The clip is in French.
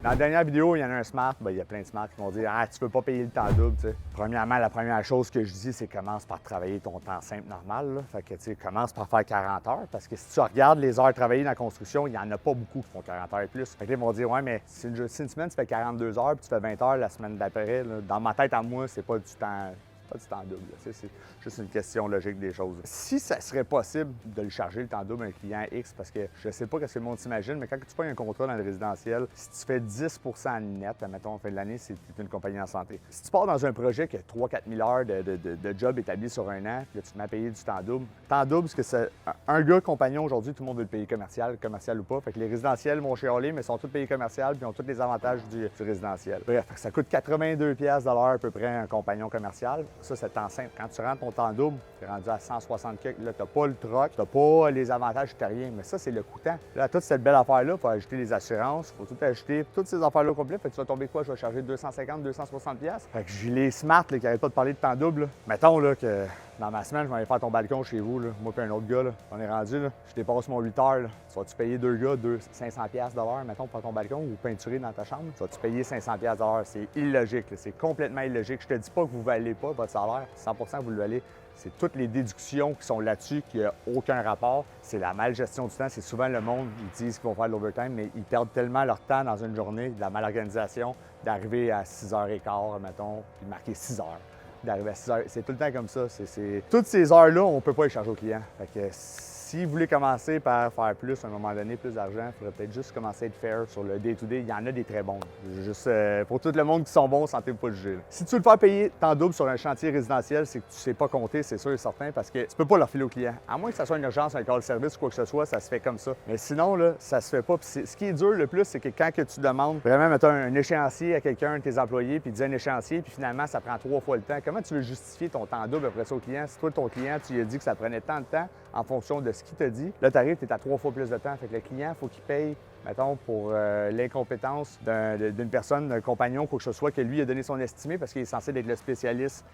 Dans la dernière vidéo, il y en a un smart, il y a plein de smarts qui vont dire « Ah, tu peux pas payer le temps double, tu sais. » Premièrement, la première chose que je dis, c'est commence par travailler ton temps simple normal, là. Fait que, tu sais, commence par faire 40 heures, parce que si tu regardes les heures travaillées dans la construction, il n'y en a pas beaucoup qui font 40 heures et plus. Fait que là, ils vont dire « Ouais, mais si une semaine, tu fais 42 heures, puis tu fais 20 heures la semaine d'après, là, dans ma tête à moi, c'est pas du temps... Pas du temps double, c'est juste une question logique des choses. Si ça serait possible de le charger le temps double à un client X, parce que je sais pas ce que le monde s'imagine, mais quand tu payes un contrat dans le résidentiel, si tu fais 10 net, admettons, en fin de l'année, c'est une compagnie en santé. Si tu pars dans un projet qui a 3-4 000 heures de job établi sur un an, puis là, tu te mets à payer du temps double. Temps double, parce que c'est un gars compagnon aujourd'hui, tout le monde veut le payer commercial ou pas. Fait que les résidentiels vont chialer, mais ils sont tous payés commercial, puis ils ont tous les avantages du résidentiel. Bref, ça coûte 82$ de l'heure à peu près un compagnon commercial. Ça, c'est temps simple. Quand tu rentres ton temps double, tu es rendu à 160 kg. Là, tu n'as pas le troc, tu n'as pas les avantages, tu n'as rien. Mais ça, c'est le coûtant. Là, toute cette belle affaire-là, il faut ajouter les assurances, il faut tout acheter, toutes ces affaires-là au complet. Fait que tu vas tomber quoi? Je vais charger 250, 260$. Fait que j'ai les smart là, qui n'arrêtent pas de parler de temps double. Là. Mettons là, que dans ma semaine, je vais aller faire ton balcon chez vous, là. Moi et un autre gars. Là. On est rendu, là. Je dépasse mon 8 heures. Là. Tu vas-tu payer deux gars 500$ de l'heure, mettons, pour faire ton balcon ou peinturer dans ta chambre? Tu vas-tu payer 500$ de l'heure? C'est illogique. C'est complètement illogique. Je te dis pas que vous ne valez pas votre salaire. 100% vous le valez. C'est toutes les déductions qui sont là-dessus, qui n'ont aucun rapport. C'est la malgestion du temps. C'est souvent le monde, ils disent qu'ils vont faire de l'overtime, mais ils perdent tellement leur temps dans une journée, de la malorganisation, d'arriver à 6h15, mettons, puis de marquer 6 heures. D'arriver à 6 heures. C'est tout le temps comme ça. Toutes ces heures-là, on ne peut pas les charger au client. Fait que si vous voulez commencer par faire plus à un moment donné, plus d'argent, il faudrait peut-être juste commencer à être fair sur le day-to-day. Il y en a des très bons. Juste pour tout le monde qui sont bons, sentez-vous pas juger. Là. Si tu veux le faire payer temps double sur un chantier résidentiel, c'est que tu sais pas compter, c'est sûr et certain, parce que tu peux pas leur filer au client. À moins que ça soit une urgence, un call service ou quoi que ce soit, ça se fait comme ça. Mais sinon, là, ça se fait pas. Puis ce qui est dur le plus, c'est que quand que tu demandes vraiment, mettons, un échéancier à quelqu'un de tes employés, puis il dit un échéancier, puis finalement, ça prend 3 fois le temps. Comment tu veux justifier ton temps double après ça au client? Si toi, ton client, tu lui as dit que ça prenait tant de temps en fonction de ce qu'il t'a dit, là, tu arrives, tu es à 3 fois plus de temps. Fait que le client, il faut qu'il paye, mettons, pour l'incompétence d'une personne, d'un compagnon, quoi que ce soit, que lui a donné son estimé parce qu'il est censé être le spécialiste